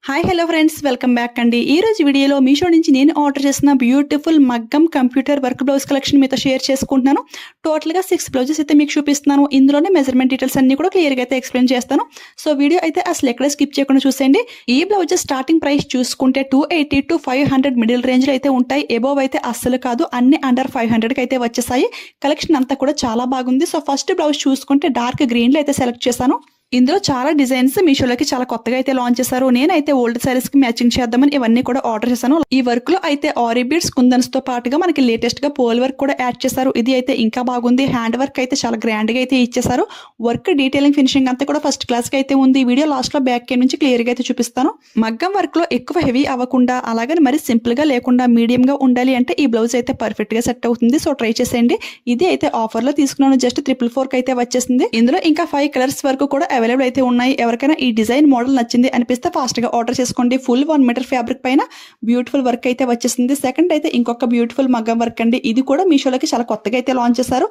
Hi hello friends, welcome back అండి. ఈ రోజు వీడియోలో మీషో నుంచి నేను ఆర్డర్ చేసిన బ్యూటిఫుల్ మగ్గం కంప్యూటర్ వర్క్ బ్లౌజ్ కలెక్షన్ మీతో షేర్ చేసుకుంటున్నాను. టోటల్గా 6 బ్లౌజెస్ అయితే మీకు చూపిస్తున్నాను. ఇందులోనే మెజర్మెంట్ డీటెయిల్స్ అన్ని కూడా క్లియర్గా అయితే ఎక్స్ప్లెయిన్ చేస్తాను. సో వీడియో అయితే అసలు ఎక్కడ స్కిప్ చేయకుండా చూసేయండి. ఈ బ్లౌజెస్ స్టార్టింగ్ ప్రైస్ చూసుకుంటే 280 to 500 మిడిల్ రేంజ్లో అయితే ఉంటాయి. ఎబోవ్ అయితే అస్సలు కాదు, అన్ని అండర్ 500కి అయితే వచ్చేసాయి. కలెక్షన్ అంతా కూడా చాలా బాగుంది. సో ఫస్ట్ బ్లౌజ్ చూసుకుంటే డార్క్ గ్రీన్లో అయితే సెలెక్ట్ చేశాను. ఇందులో చాలా డిజైన్స్ మీషోలోకి చాలా కొత్తగా అయితే లాంచ్ చేశారు. నేనైతే ఓల్డ్ సారీస్ కి మ్యాచింగ్ చేద్దామని ఇవన్నీ కూడా ఆర్డర్ చేశాను. ఈ వర్క్ లో అయితే ఆరీ బీడ్స్ కుందన్స్ తో పాటుగా మనకి లేటెస్ట్ గా పోల్ వర్క్ కూడా యాడ్ చేశారు. ఇది అయితే ఇంకా బాగుంది. హ్యాండ్ వర్క్ అయితే చాలా గ్రాండ్ గా అయితే ఇచ్చేసారు. వర్క్ డీటెయిలింగ్ ఫినిషింగ్ అంతా కూడా ఫస్ట్ క్లాస్ గా అయితే ఉంది. వీడియో లాస్ట్ లో బ్యాక్ కేమ్ నుంచి క్లియర్ గా అయితే చూపిస్తాను. మగ్గం వర్క్ లో ఎక్కువ హెవీ అవ్వకుండా, అలాగని మరి సింపుల్ గా లేకుండా మీడియం గా ఉండాలి అంటే ఈ బ్లౌజ్ అయితే పర్ఫెక్ట్ గా సెట్ అవుతుంది. సో ట్రై చేసేయండి. ఇది అయితే ఆఫర్ లో తీసుకున్నాను. జస్ట్ 444 అయితే వచ్చేసింది. ఇందులో ఇంకా 5 కలర్స్ వరకు కూడా అవైలబుల్ అయితే ఉన్నాయి. ఎవరికైనా ఈ డిజైన్ మోడల్ నచ్చింది అనిపిస్తే ఫాస్ట్ గా ఆర్డర్ చేసుకోండి. ఫుల్ 1 మీటర్ ఫ్యాబ్రిక్ పైన బ్యూటిఫుల్ వర్క్ అయితే వచ్చేసింది. సెకండ్ అయితే ఇంకొక బ్యూటిఫుల్ మగ్గం వర్క్ అండి. ఇది కూడా మీషోలోకి చాలా కొత్తగా అయితే లాంచ్ చేశారు.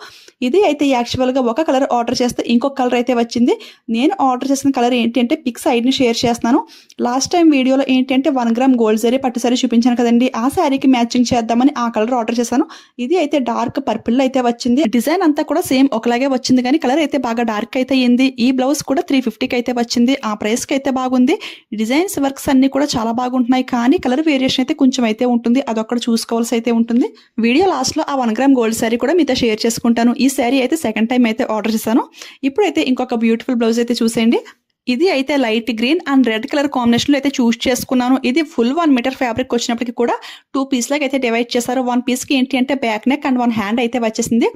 ఇది అయితే యాక్చువల్ గా ఒక కలర్ ఆర్డర్ చేస్తే ఇంకొక కలర్ అయితే వచ్చింది. నేను ఆర్డర్ చేసిన కలర్ ఏంటి అంటే పిక్ సైడ్ ని షేర్ చేస్తున్నాను. లాస్ట్ టైం వీడియోలో ఏంటి అంటే 1 గ్రామ్ గోల్డ్ జరీ పట్టు సారీ చూపించాను కదండి. ఆ శారీకి మ్యాచింగ్ చేద్దామని ఆ కలర్ ఆర్డర్ చేశాను. ఇది అయితే డార్క్ పర్పుల్ అయితే వచ్చింది. డిజైన్ అంతా కూడా సేమ్ ఒకలాగే వచ్చింది, కానీ కలర్ అయితే బాగా డార్క్ అయితే అయింది. ఈ బ్లౌజ్ కూడా 350కి అయితే వచ్చింది. ఆ ప్రైస్ కి అయితే బాగుంది. డిజైన్స్ వర్క్స్ అన్ని కూడా చాలా బాగుంటున్నాయి, కానీ కలర్ వేరియేషన్ అయితే కొంచెం అయితే ఉంటుంది. అదొక్కడ చూసుకోవాల్సి అయితే ఉంటుంది. వీడియో లాస్ట్ లో ఆ 1 గ్రామ్ గోల్డ్ శారీ కూడా మీతో షేర్ చేసుకుంటాను. ఈ శారీ అయితే సెకండ్ టైం అయితే ఆర్డర్ చేశాను. ఇప్పుడైతే ఇంకొక బ్యూటిఫుల్ బ్లౌజ్ అయితే చూసేయండి. ఇది అయితే light green and red colour combination లో అయితే చూస్ చేసుకున్నాను. ఇది ఫుల్ 1 మీటర్ ఫ్యాబ్రిక్ వచ్చినప్పటికీ కూడా 2 పీస్ లాగా అయితే డివైడ్ చేశారు. 1 పీస్ కి ఏంటి అంటే బ్యాక్ నెక్ అండ్ 1 హ్యాండ్ అయితే వచ్చేసింది.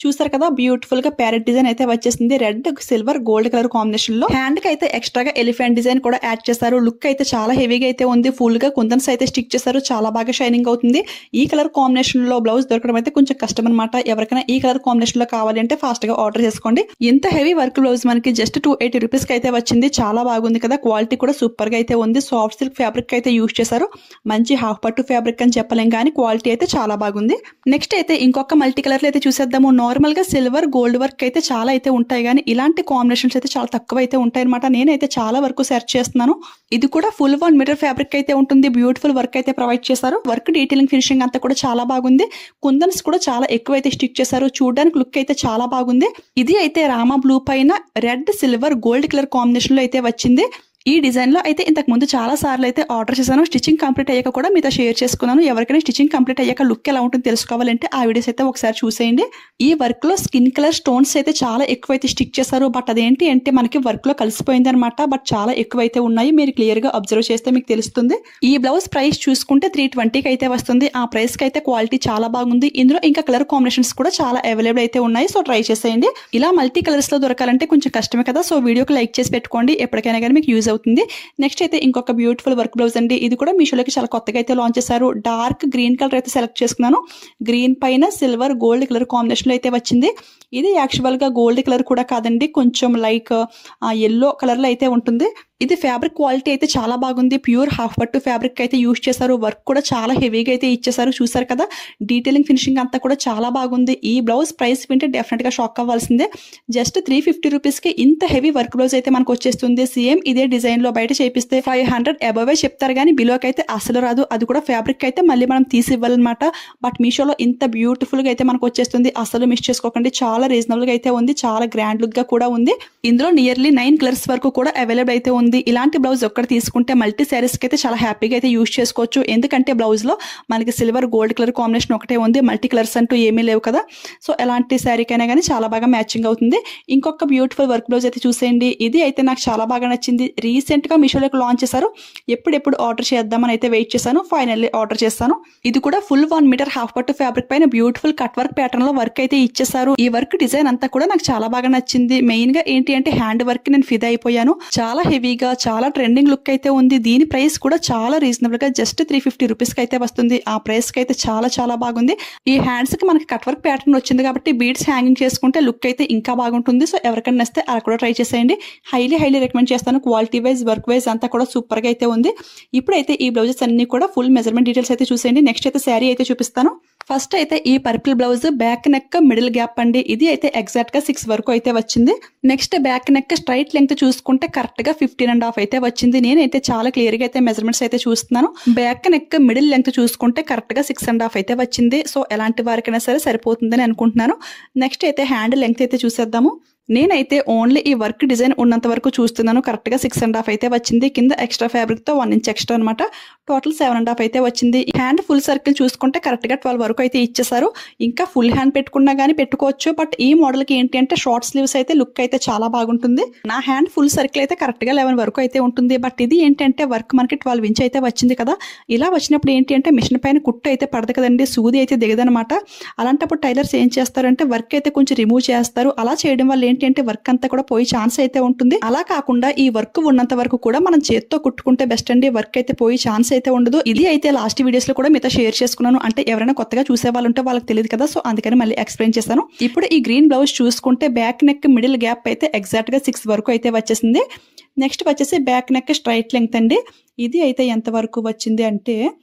చూసారు కదా, బ్యూటిఫుల్ గా ప్యారెట్ డిజైన్ అయితే వచ్చేసింది. Red silver gold colour combination లో హ్యాండ్ కి అయితే ఎక్స్ట్రాగా ఎలిఫెంట్ డిజైన్ కూడా యాడ్ చేశారు. లుక్ అయితే చాలా హెవీగా అయితే ఉంది. ఫుల్ గా కుందన్స్ అయితే స్టిక్ చేశారు. చాలా బాగా షైనింగ్ అవుతుంది. ఈ కలర్ కాంబినేషన్ లో బ్లౌజ్ దొరకడం అయితే కొంచెం కష్టం అనమాట. ఎవరికైనా ఈ కలర్ కాంబినేషన్ లో కావాలి అంటే ఫాస్ట్ గా ఆర్డర్ చేసుకోండి. ఇంత హెవీ వర్క్ బ్లౌజ్ మనకి జస్ట్ 280 రూపీస్ కి అయితే వచ్చింది. చాలా బాగుంది కదా, క్వాలిటీ కూడా సూపర్ గా అయితే ఉంది. సాఫ్ట్ సిల్క్ ఫ్యాబ్రిక్ అయితే యూజ్ చేశారు. మంచి హాఫ్ పట్టు ఫ్యాబ్రిక్ అని చెప్పలేం, కానీ క్వాలిటీ అయితే చాలా బాగుంది. నెక్స్ట్ అయితే ఇంకొక మల్టీ కలర్ అయితే చూసేద్దాము. నార్మల్ గా సిల్వర్ గోల్డ్ వర్క్ అయితే చాలా అయితే ఉంటాయి, కానీ ఇలాంటి కాంబినేషన్స్ అయితే చాలా తక్కువ అయితే ఉంటాయి అనమాట. నేనైతే చాలా వరకు సెర్చ్ చేస్తున్నాను. ఇది కూడా ఫుల్ 1 మీటర్ ఫ్యాబ్రిక్ అయితే ఉంటుంది. బ్యూటిఫుల్ వర్క్ అయితే ప్రొవైడ్ చేశారు. వర్క్ డీటెయిలింగ్ ఫినిషింగ్ అంతా కూడా చాలా బాగుంది. కుందన్స్ కూడా చాలా ఎక్కువ అయితే స్టిక్ చేశారు. చూడడానికి లుక్ అయితే చాలా బాగుంది. ఇది అయితే రామా బ్లూ పైన red silver gold colour combination లో అయితే వచ్చింది. ఈ డిజైన్ లో అయితే ఇంతకు ముందు చాలా సార్లు అయితే ఆర్డర్ చేశాను. స్టిచింగ్ కంప్లీట్ అయ్యాక కూడా మీతో షేర్ చేసుకున్నాను. ఎవరికైనా స్టిచింగ్ కంప్లీట్ అయ్యాక లుక్ ఎలా ఉంటుంది తెలుసుకోవాలంటే ఆ వీడియోస్ అయితే ఒకసారి చూసేయండి. ఈ వర్క్ లో స్కిన్ కలర్ స్టోన్స్ అయితే చాలా ఎక్కువ అయితే స్టిక్ చేశారు. బట్ అదేంటి అంటే మనకి వర్క్ లో కలిసిపోయింది అనమాట. బట్ చాలా ఎక్కువ అయితే ఉన్నాయి. మీరు క్లియర్ గా అబ్జర్వ్ చేస్తే మీకు తెలుస్తుంది. ఈ బ్లౌజ్ ప్రైస్ చూసుకుంటే 320కి అయితే వస్తుంది. ఆ ప్రైస్ కి అయితే క్వాలిటీ చాలా బాగుంది. ఇందులో ఇంకా కలర్ కాంబినేషన్స్ కూడా చాలా అవైలబుల్ అయితే ఉన్నాయి. సో ట్రై చేసేయండి. ఇలా మల్టీ కలర్స్ లో దొరకాలంటే కొంచెం కష్టమే కదా. సో వీడియోకి లైక్ చేసి పెట్టుకోండి. ఎప్పటికైనా కానీ మీకు యూజ్ అవుతుంది. నెక్స్ట్ అయితే ఇంకొక బ్యూటిఫుల్ వర్క్ బ్లౌజ్ అండి. ఇది కూడా మీషోలోకి చాలా కొత్తగా అయితే లాంచ్ చేశారు. డార్క్ గ్రీన్ కలర్ అయితే సెలెక్ట్ చేసుకున్నాను. గ్రీన్ పైన సిల్వర్ గోల్డ్ కలర్ కాంబినేషన్ లో అయితే వచ్చింది. ఇది యాక్చువల్ గా గోల్డ్ కలర్ కూడా కాదండి, కొంచెం లైక్ ఎల్లో కలర్ లో అయితే ఉంటుంది. ఇది ఫ్యాబ్రిక్ క్వాలిటీ అయితే చాలా బాగుంది. ప్యూర్ హాఫ్ పట్టు ఫ్యాబ్రిక్ అయితే యూజ్ చేశారు. వర్క్ కూడా చాలా హెవీగా అయితే ఇచ్చేసారు. చూసారు కదా, డీటెయిలింగ్ ఫినిషింగ్ అంతా కూడా చాలా బాగుంది. ఈ బ్లౌజ్ ప్రైస్ వింటే డెఫినెట్ గా షాక్ అవ్వాల్సిందే. జస్ట్ 350 రూపీస్ కి ఇంత హెవీ వర్క్ బ్లౌజ్ అయితే మనకు వచ్చేస్తుంది. సేమ్ ఇదే డిజైన్ లో బయట చేపిస్తే 500 అబవ్ చెప్తారు, కానీ బిలోకి అయితే అసలు రాదు. అది కూడా ఫ్యాబ్రిక్ అయితే మళ్ళీ మనం తీసి ఇవ్వాలన్నమాట. బట్ మీషోలో ఇంత బ్యూటిఫుల్ గా అయితే మనకు వచ్చేస్తుంది. అసలు మిస్ చేసుకోకండి. చాలా రీజనబుల్ గా అయితే ఉంది. చాలా గ్రాండ్ లుక్ గా కూడా ఉంది. ఇందులో నియర్లీ 9 కలర్స్ వరకు కూడా అవైలబుల్ అయితే ఉంది. ఇలాంటి బ్లౌజ్ ఒక్కటి తీసుకుంటే మల్టీ శారీస్ కి అయితే చాలా హ్యాపీగా అయితే యూజ్ చేసుకోవచ్చు. ఎందుకంటే బ్లౌజ్ లో మనకి సిల్వర్ గోల్డ్ కలర్ కాంబినేషన్ ఒకటే ఉంది. మల్టీ కలర్స్ అంటూ ఏమీ లేవు కదా. సో ఎలాంటి శారీకైనా కానీ చాలా బాగా మ్యాచింగ్ అవుతుంది. ఇంకొక బ్యూటిఫుల్ వర్క్ బ్లౌజ్ అయితే చూసేయండి. ఇది అయితే నాకు చాలా బాగా నచ్చింది. రీసెంట్ గా మీషోలోకి లాంచ్ చేశారు. ఎప్పుడెప్పుడు ఆర్డర్ చేద్దామని అయితే వెయిట్ చేశాను. ఫైనల్లీ ఆర్డర్ చేస్తాను. ఇది కూడా ఫుల్ 1 మీటర్ హాఫ్ పట్టు ఫ్యాబ్రిక్ పైన బ్యూటిఫుల్ కట్ వర్క్ ప్యాటర్న్ లో వర్క్ అయితే ఇచ్చేసారు. ఈ వర్క్ డిజైన్ అంతా కూడా నాకు చాలా బాగా నచ్చింది. మెయిన్ గా ఏంటి అంటే హ్యాండ్ వర్క్ నేను ఫిదా అయిపోయాను. చాలా హెవీగా చాలా ట్రెండింగ్ లుక్ అయితే ఉంది. దీని ప్రైస్ కూడా చాలా రీజనబుల్ గా జస్ట్ 350 రూపీస్ కి అయితే వస్తుంది. ఆ ప్రైస్ కి అయితే చాలా చాలా బాగుంది. ఈ హ్యాండ్స్ కి మనకి కట్ వర్క్ ప్యాటర్న్ వచ్చింది కాబట్టి బీడ్స్ హ్యాంగింగ్ చేసుకుంటే లుక్ అయితే ఇంకా బాగుంటుంది. సో ఎవరికైనా నచ్చితే అలా కూడా ట్రై చేసేయండి. హైలీ రికమెండ్ చేస్తాను. క్వాలిటీ వైజ్ వర్క్ వైజ్ అంతా కూడా సూపర్ గా అయితే ఉంది. ఇప్పుడైతే ఈ బ్లౌజెస్ అన్ని కూడా ఫుల్ మెజర్మెంట్ డీటెయిల్స్ అయితే చూసేయండి. నెక్స్ట్ అయితే శారీ అయితే చూపిస్తాను. ఫస్ట్ అయితే ఈ purple blouse back neck middle gap అండి. ఇది అయితే ఎగ్జాక్ట్ గా 6 వరకు అయితే వచ్చింది. Next back neck straight length చూసుకుంటే కరెక్ట్ గా 15.5 అయితే వచ్చింది. నేనైతే చాలా క్లియర్ గా అయితే మెజర్మెంట్స్ అయితే చూస్తున్నాను. బ్యాక్ నెక్ మిడిల్ లెంగ్త్ చూసుకుంటే కరెక్ట్ గా 6.5 అయితే వచ్చింది. సో ఎలాంటి వారికైనా సరే సరిపోతుందని అనుకుంటున్నాను. నెక్స్ట్ అయితే హ్యాండ్ లెంగ్త్ అయితే చూసేద్దాము. నేనైతే ఓన్లీ ఈ వర్క్ డిజైన్ ఉన్నంత వరకు చూస్తున్నాను. కరెక్ట్ గా 6.5 అయితే వచ్చింది. కింద ఎక్స్ట్రా ఫ్యాబ్రిక్ తో 1 ఇంచ్ ఎక్స్ట్రా అనమాట. టోటల్ 7.5 అయితే వచ్చింది. హ్యాండ్ ఫుల్ సర్కిల్ చూసుకుంటే కరెక్ట్ గా 12 వరకు అయితే ఇచ్చేసారు. ఇంకా ఫుల్ హ్యాండ్ పెట్టుకున్నా గానీ పెట్టుకోవచ్చు. బట్ ఈ మోడల్ కి ఏంటి అంటే షార్ట్ స్లీవ్స్ అయితే లుక్ అయితే చాలా బాగుంటుంది. నా హ్యాండ్ ఫుల్ సర్కిల్ అయితే కరెక్ట్ గా 11 వరకు అయితే ఉంటుంది. బట్ ఇది ఏంటంటే వర్క్ మనకి 12 ఇంచ్ అయితే వచ్చింది కదా. ఇలా వచ్చినప్పుడు ఏంటి అంటే మిషన్ పైన కుట్టు అయితే పడదు కదండి, సూది అయితే దిగదనమాట. అలాంటప్పుడు టైలర్స్ ఏం చేస్తారంటే వర్క్ అయితే కొంచెం రిమూవ్ చేస్తారు. అలా చేయడం వల్ల ఏంటంటే వర్క్ అంతా కూడా పోయి ఛాన్స్ అయితే ఉంటుంది. అలా కాకుండా ఈ వర్క్ ఉన్నంత వరకు కూడా మనం చేత్తో కుట్టుకుంటే బెస్ట్ అండి. వర్క్ అయితే పోయి ఛాన్స్ అయితే ఉండదు. ఇది అయితే లాస్ట్ వీడియోస్ లో కూడా మీతో షేర్ చేసుకున్నాను. అంటే ఎవరైనా కొత్తగా చూసే వాళ్ళు ఉంటే వాళ్ళకి తెలియదు కదా, సో అందుకని మళ్ళీ ఎక్స్ప్లెయిన్ చేస్తాను. ఇప్పుడు ఈ గ్రీన్ బ్లౌజ్ చూసుకుంటే బ్యాక్ నెక్ మిడిల్ గ్యాప్ అయితే ఎగ్జాక్ట్ గా 6 వరకు అయితే వచ్చేసింది. నెక్స్ట్ వచ్చేసి బ్యాక్ నెక్ స్ట్రైట్ లెంగ్త్ అండి. ఇది అయితే ఎంత వరకు వచ్చింది అంటే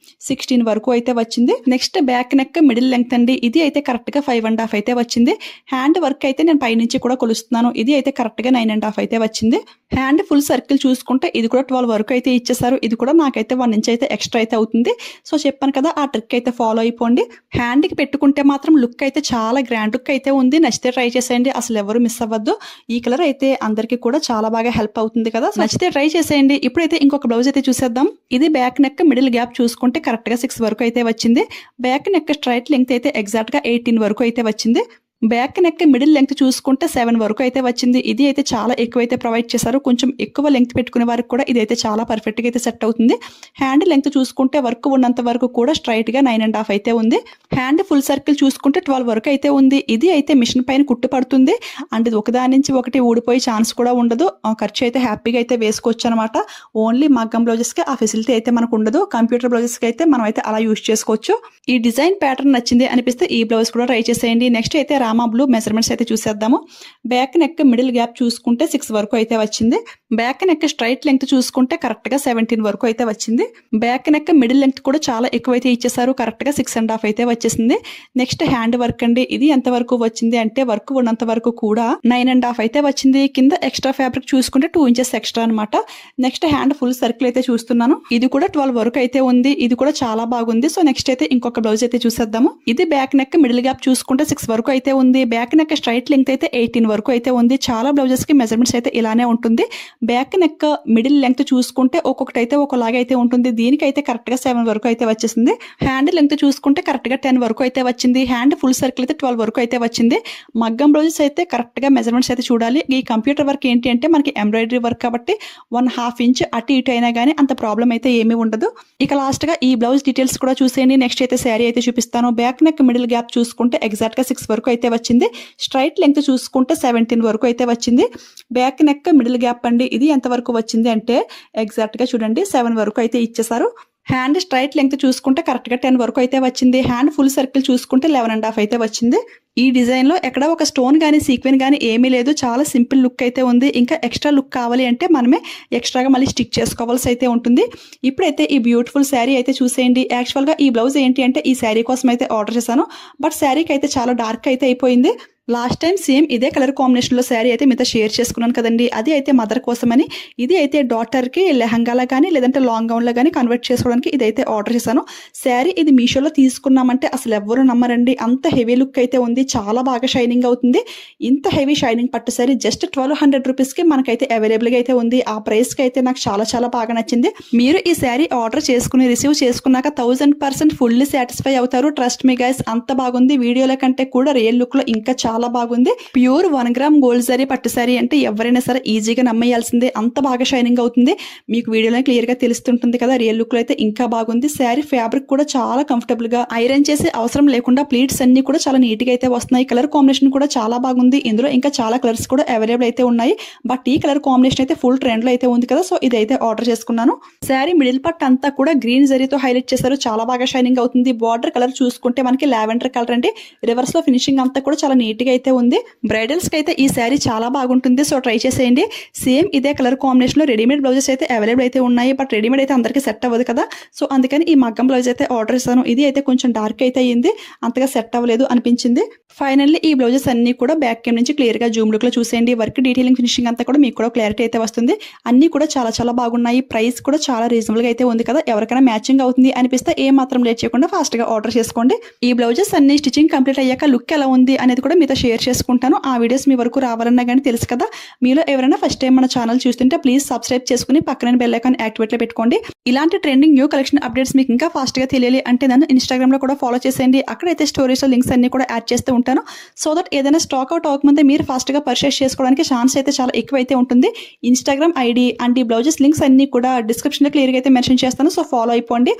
16 వరకు అయితే వచ్చింది. Next back neck middle length అండి. ఇది అయితే కరెక్ట్ గా 5.5 అయితే వచ్చింది. హ్యాండ్ వర్క్ అయితే నేను పైనుంచి కూడా కొలుస్తున్నాను. ఇది అయితే కరెక్ట్ గా 9.5 అయితే వచ్చింది. హ్యాండ్ ఫుల్ సర్కిల్ చూసుకుంటే ఇది కూడా 12 వరకు అయితే ఇచ్చేసారు. ఇది కూడా నాకైతే 1 ఇంచ్ అయితే ఎక్స్ట్రా అయితే అవుతుంది. సో చెప్పాను కదా, ఆ ట్రిక్ అయితే ఫాలో అయిపోండి. హ్యాండ్ కి పెట్టుకుంటే మాత్రం లుక్ అయితే చాలా గ్రాండ్ లుక్ అయితే ఉంది. నచ్చితే ట్రై చేసేయండి, అసలు ఎవరు మిస్ అవ్వద్దు. ఈ కలర్ అయితే అందరికి కూడా చాలా బాగా హెల్ప్ అవుతుంది కదా. నచ్చితే ట్రై చేసేయండి. ఇప్పుడైతే ఇంకొక బ్లౌజ్ అయితే చూసేద్దాం. ఇది బ్యాక్ నెక్ మిడిల్ గ్యాప్ చూసుకుంటే కరెక్ట్ గా 6 వరకు అయితే వచ్చింది. బ్యాక్ నెక్ స్ట్రైట్ లెంగ్త్ అయితే ఎగ్జాక్ట్ గా 18 వరకు అయితే వచ్చింది. బ్యాక్ నెక్ మిడిల్ లెంగ్త్ చూసుకుంటే 7 వరకు అయితే వచ్చింది. ఇది అయితే చాలా ఎక్కువ అయితే ప్రొవైడ్ చేశారు. కొంచెం ఎక్కువ లెంగ్త్ పెట్టుకునే వారికి కూడా ఇది అయితే చాలా పర్ఫెక్ట్ గా అయితే సెట్ అవుతుంది. హ్యాండ్ లెంగ్త్ చూసుకుంటే వర్క్ ఉన్నంత వరకు కూడా స్ట్రైట్ గా 9.5 అయితే ఉంది. హ్యాండ్ ఫుల్ సర్కిల్ చూసుకుంటే 12 వరకు అయితే ఉంది. ఇది అయితే మిషన్ పైన కుట్టు పడుతుంది. అండ్ ఇది ఒకదాని నుంచి ఒకటి ఊడిపోయే ఛాన్స్ కూడా ఉండదు. ఖర్చు అయితే హ్యాపీగా అయితే వేసుకోవచ్చు అనమాట. ఓన్లీ మగ్గం బ్లౌజెస్ కి ఆ ఫెసిలిటీ అయితే మనకు ఉండదు. కంప్యూటర్ బ్లౌజెస్ కి అయితే మనం అయితే అలా యూజ్ చేసుకోవచ్చు. ఈ డిజైన్ ప్యాటర్న్ నచ్చింది అనిపిస్తే ఈ బ్లౌజ్ కూడా ట్రై చేసేయండి. నెక్స్ట్ అయితే రామా బ్లూ మెజర్మెంట్స్ అయితే చూసేద్దాము. బ్యాక్ నెక్ మిడిల్ గ్యాప్ చూసుకుంటే 6 వరకు అయితే వచ్చింది. బ్యాక్ నెక్ స్ట్రైట్ లెంగ్త్ చూసుకుంటే కరెక్ట్ గా 17 వరకు అయితే వచ్చింది. బ్యాక్ నెక్ మిడిల్ లెంగ్త్ కూడా చాలా ఎక్కువైతే ఇచ్చేసారు. కరెక్ట్ గా 6.5 అయితే వచ్చేసింది. నెక్స్ట్ హ్యాండ్ వర్క్ అండి. ఇది ఎంత వరకు వచ్చింది అంటే వర్క్ ఉన్నంత వరకు కూడా 9.5 అయితే వచ్చింది. కింద ఎక్స్ట్రా ఫ్యాబ్రిక్ చూసుకుంటే 2 ఇంచెస్ ఎక్స్ట్రా అనమాట. నెక్స్ట్ హ్యాండ్ ఫుల్ సర్కిల్ అయితే చూస్తున్నాను. ఇది కూడా 12 వరకు అయితే ఉంది. ఇది కూడా చాలా బాగుంది. సో నెక్స్ట్ అయితే ఇంకొక బ్లౌజ్ అయితే చూసేద్దాము. ఇది బ్యాక్ నెక్ మిడిల్ గ్యాప్ చూసుకుంటే 6 వరకు అయితే ఉంది. బ్యాక్ నెక్ స్ట్రైట్ లెంగ్త్ అయితే 18 వరకు అయితే ఉంది. చాలా బ్లౌజెస్ కి మెజర్మెంట్స్ అయితే ఇలానే ఉంటుంది. బ్యాక్ నెక్ మిడిల్ లెంగ్త్ చూసుకుంటే ఒక్కొక్కటి అయితే ఒకలాగా అయితే ఉంటుంది. దీనికైతే కరెక్ట్ గా 7 వరకు అయితే వచ్చేసింది. హ్యాండ్ లెంగ్త్ చూసుకుంటే కరెక్ట్ గా 10 వరకు అయితే వచ్చింది. హ్యాండ్ ఫుల్ సర్కిల్ అయితే 12 వరకు అయితే వచ్చింది. మగ్గం బ్లౌజెస్ అయితే కరెక్ట్ గా మెజర్మెంట్స్ అయితే చూడాలి. ఈ కంప్యూటర్ వర్క్ ఏంటి అంటే మనకి ఎంబ్రాయిడరీ వర్క్ కాబట్టి 1/2 ఇంచ్ అటు ఇటు అయినా గానీ అంత ప్రాబ్లం అయితే ఏమీ ఉండదు. ఇక లాస్ట్ గా ఈ బ్లౌజ్ డీటెయిల్స్ కూడా చూసేయండి. నెక్స్ట్ అయితే శారీ అయితే చూపిస్తాను. బ్యాక్ నెక్ మిడిల్ గ్యాప్ చూసుకుంటే ఎగ్జాక్ట్ గా 6 వరకు అయితే వచ్చింది. స్ట్రైట్ లెంగ్త్ చూసుకుంటే 17 వరకు అయితే వచ్చింది. బ్యాక్ నెక్ మిడిల్ గ్యాప్ అండి. ఇది ఎంత వరకు వచ్చింది అంటే ఎగ్జాక్ట్ గా చూడండి 7 వరకు అయితే ఇచ్చేసారు. హ్యాండ్ స్ట్రైట్ లెంగ్త్ చూసుకుంటే కరెక్ట్ గా 10 వరకు అయితే వచ్చింది. హ్యాండ్ ఫుల్ సర్కిల్ చూసుకుంటే 11.5 అయితే వచ్చింది. ఈ డిజైన్ లో ఎక్కడ ఒక స్టోన్ గానీ సీక్వెన్ గానీ ఏమీ లేదు. చాలా సింపుల్ లుక్ అయితే ఉంది. ఇంకా ఎక్స్ట్రా లుక్ కావాలి అంటే మనమే ఎక్స్ట్రాగా మళ్ళీ స్టిక్ చేసుకోవాల్సి అయితే ఉంటుంది. ఇప్పుడైతే ఈ బ్యూటిఫుల్ శారీ అయితే చూసేయండి. యాక్చువల్ గా ఈ బ్లౌజ్ ఏంటి అంటే ఈ శారీ కోసం అయితే ఆర్డర్ చేశాను. బట్ శారీకి అయితే చాలా డార్క్ అయితే అయిపోయింది. లాస్ట్ టైం సేమ్ ఇదే కలర్ కాంబినేషన్ లో శారీ అయితే మీతో షేర్ చేసుకున్నాను కదండి. అది అయితే మదర్ కోసమని. ఇది అయితే డాటర్ కి లెహంగాలా కానీ లేదంటే లాంగ్ గౌన్ లా కానీ కన్వర్ట్ చేసుకోవడానికి ఇదైతే ఆర్డర్ చేశాను. శారీ ఇది మీషోలో తీసుకున్నామంటే అసలు ఎవ్వరు నమ్మరండి. అంత హెవీ లుక్ అయితే ఉంది. చాలా బాగా షైనింగ్ అవుతుంది. ఇంత హెవీ షైనింగ్ పట్టు శారీ జస్ట్ 1200 రూపీస్ కి మనకైతే అవైలబుల్ గా అయితే ఉంది. ఆ ప్రైస్ కి అయితే నాకు చాలా చాలా బాగా నచ్చింది. మీరు ఈ శారీ ఆర్డర్ చేసుకుని రిసీవ్ చేసుకున్నాక 1000% ఫుల్లీ సాటిస్ఫై అవుతారు. ట్రస్ట్ మీ గైస్, అంత బాగుంది. వీడియోల కంటే కూడా రియల్ లుక్ లో ఇంకా చాలా బాగుంది. ప్యూర్ 1 గ్రామ్ గోల్డ్ సారీ పట్టు సారీ అంటే ఎవరైనా సరే ఈజీగా నమ్మేయాల్సిందే. అంత బాగా షైనింగ్ అవుతుంది. మీకు వీడియోలో క్లియర్ గా తెలుస్తుంటుంది కదా. రియల్ లుక్ లో అయితే ఇంకా బాగుంది. శారీ ఫ్యాబ్రిక్ కూడా చాలా కంఫర్టబుల్ గా, ఐరన్ చేసే అవసరం లేకుండా ప్లీట్స్ అన్ని కూడా చాలా నీట్ గా అయితే వస్తున్నాయి. కలర్ కాంబినేషన్ కూడా చాలా బాగుంది. ఇందులో ఇంకా చాలా కలర్స్ కూడా అవైలబుల్ అయితే ఉన్నాయి. బట్ ఈ కలర్ కాంబినేషన్ అయితే ఫుల్ ట్రెండ్ లో అయితే ఉంది కదా. సో ఇదైతే ఆర్డర్ చేసుకున్నాను. శారీ మిడిల్ పార్ట్ అంతా కూడా గ్రీన్ జరీతో హైలైట్ చేశారు. చాలా బాగా షైనింగ్ అవుతుంది. బార్డర్ కలర్ చూసుకుంటే మనకి లావెండర్ కలర్ అండి. రివర్స్ లో ఫినిషింగ్ అంతా కూడా చాలా నీట్ నీట్గా అయితే ఉంది. బ్రైడల్స్కి అయితే ఈ శారీ చాలా బాగుంటుంది. సో ట్రై చేసేయండి. సేమ్ ఇదే కలర్ కాంబినేషన్లో రెడీమేడ్ బ్లౌజెస్ అయితే అవైలబుల్ అయితే ఉన్నాయి. బట్ రెడీమేడ్ అయితే అందరికీ సెట్ అవ్వదు కదా. సో అందుకని ఈ మగ్గం బ్లౌజ్ అయితే ఆర్డర్ ఇస్తాను. ఇది అయితే కొంచెం డార్క్ అయితే అయ్యింది, అంతగా సెట్ అవ్వలేదు అనిపించింది. ఫైనల్లీ ఈ బ్లౌజెస్ అన్ని కూడా బ్యాక్ కెమ్ నుంచి క్లియర్గా జూమ్ లుక్లో చూసేయండి. వర్క్ డీటెయిలింగ్ ఫినిషింగ్ అంతా కూడా మీకు కూడా క్లారిటీ అయితే వస్తుంది. అన్నీ కూడా చాలా చాలా బాగున్నాయి. ప్రైస్ కూడా చాలా రీజనబుల్గా అయితే ఉంది కదా. ఎవరికైనా మ్యాచింగ్ అవుతుంది అనిపిస్తే ఏ మాత్రం లేట్ చేయకుండా ఫాస్ట్గా ఆర్డర్ చేసుకోండి. ఈ బ్లౌజెస్ అన్ని స్టిచింగ్ కంప్లీట్ అయ్యాక లుక్ ఎలా ఉంది అనేది కూడా మీతో షేర్ చేసుకుంటాను. ఆ వీడియోస్ మీ వరకు రావాలన్నా కానీ తెలుసు కదా. మీలో ఎవరైనా ఫస్ట్ టైం మన ఛానల్ చూస్తుంటే ప్లీజ్ సబ్స్క్రైబ్ చేసుకుని పక్కన బెల్ ఐకాన్ యాక్టివేట్లో పెట్టుకోండి. ఇలాంటి ట్రెండింగ్ న్యూ కలెక్షన్ అప్డేట్స్ మీకు ఇంకా ఫాస్ట్గా తెలియాలి అంటే నన్ను ఇన్స్టాగ్రామ్లో కూడా ఫాలో చేసేయండి. అక్కడైతే స్టోరీస్ లింక్స్ అన్ని కూడా యాడ్ చేస్తూ ఉంటాను. సో దట్ ఏదైనా స్టాక్ అవుట్ అవ్వకముందే మీరు ఫాస్ట్గా పర్చేస్ చేసుకోవడానికి ఛాన్స్ అయితే చాలా ఎక్కువ అయితే ఉంటుంది. ఇన్స్టాగ్రామ్ ఐడి అండ్ ఈ బ్లౌజెస్ లింక్స్ అన్ని కూడా డిస్క్రిప్షన్లో క్లియర్గా అయితే మెన్షన్ చేస్తాను. సో ఫాలో అయిపోండి.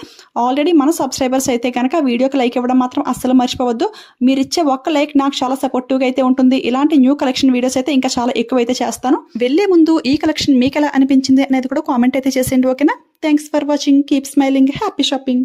ఆల్రెడీ మన సబ్స్క్రైబర్స్ అయితే కనుక వీడియోకి లైక్ ఇవ్వడం మాత్రం అస్సలు మర్చిపోవద్దు. మీరు ఇచ్చే ఒక్క లైక్ నాకు చాలా సపోర్టివ్గా అయితే ఉంటుంది. ఇలాంటి న్యూ కలెక్షన్ వీడియోస్ అయితే ఇంకా చాలా ఎక్కువ అయితే చేస్తాను. వెళ్లే ముందు ఈ కలెక్షన్ మీకు ఎలా అనిపించింది అనేది కూడా కామెంట్ అయితే చేసేయండి. ఓకేనా? Thanks for watching. Keep smiling. Happy shopping.